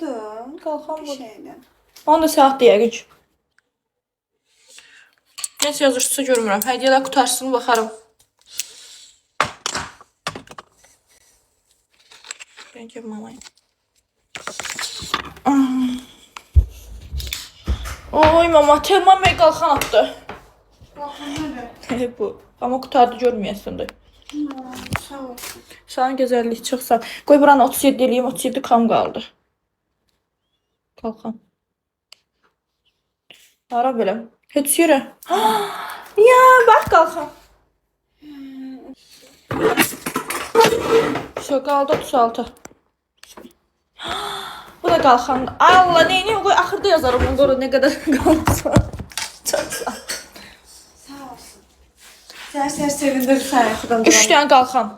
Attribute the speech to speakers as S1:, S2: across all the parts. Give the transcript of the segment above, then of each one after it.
S1: Budur.
S2: Qalxan
S1: Bir
S2: budur.
S1: şeydir.
S2: Onu da saat deyək. Nəsə yazırsa görmürəm. Hədiyyələr qutarsın, baxarım. Bence mamayı. Oy mama, termometre qalxan atdı.
S1: Qalxan
S2: Bu. Amma qutardı görməyəsindir.
S1: Sağ olsun.
S2: Sana gözəllik çox sağ. Qoy buranı 37 eləyim, 37 gram qaldı. Qalxan. Ara belə. Heç yerə. Ya, bax qalxan. Şu qaldı 36. Bu da qalxan. Allah, neyini qoy axırda yazarım onu qora nə qədər qalsa. Çox sağ.
S1: Sağ olsun. Səhər sevindir sayəxdən.
S2: 3 dənə qalxan.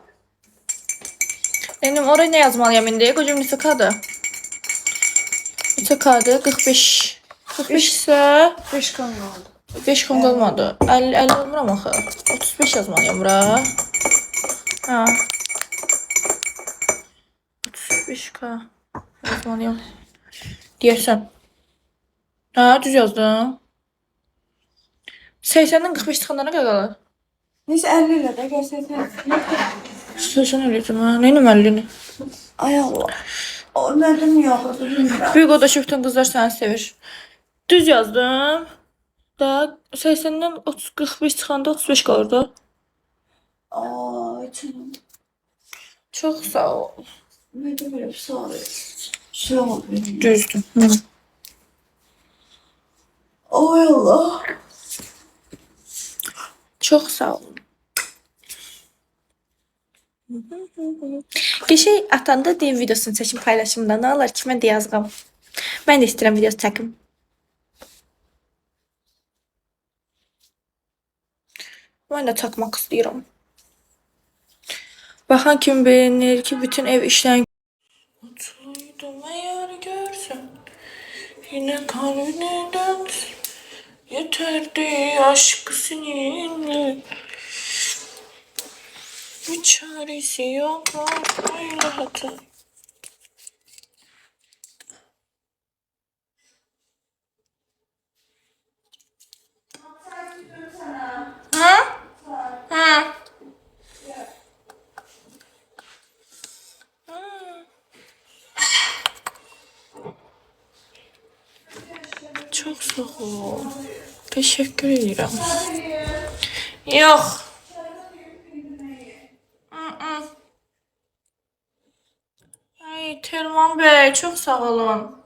S2: Benim oraya nə yazmalıyam indi? Qocum neçə kadı? Neçə kadı? 45. 45 isə
S1: 5 kan qaldı.
S2: 5 kon qalmadı. 50 olmuram axı. 35 yazmalıyam bura. Ha. 35k yazmalıyam. Deyərsən. Ha, düz yazdım. 80-dən 45 çıxanda nə qalır?
S1: Neyse 50 ilə də gerçəkten.
S2: 80 eləyəcəm ha. Neyinəm 50-ni?
S1: Ay Allah. O mənim yoxdur, bilmirəm.
S2: Büyük oda ki, bütün qızlar səni sevir. Düz yazdım. Da 80-dən 45 çıxanda 35 qalır da.
S1: Ay canım.
S2: Çox sağ ol.
S1: Ne de böyle bir soru. Şey oldu benim.
S2: Düzdür. Hı.
S1: Ay Allah.
S2: Çox sağ ol. Bir şey atanda deyim videosunu çəkim paylaşımda. Nə olar ki, mən də yazğam. Mən də istəyirəm video çəkim. Mən də çəkmək istəyirəm. Baxan kimi beğenir ki, bütün ev işlən. Mutluydum eğer görsen yine kalbimden yeterdi aşk seninle. Bir çaresi yok böyle hata. Ha? Ha. Çok sağ ol. Teşekkür ederim. Yok. Ay Telman Bey, çok sağ olun.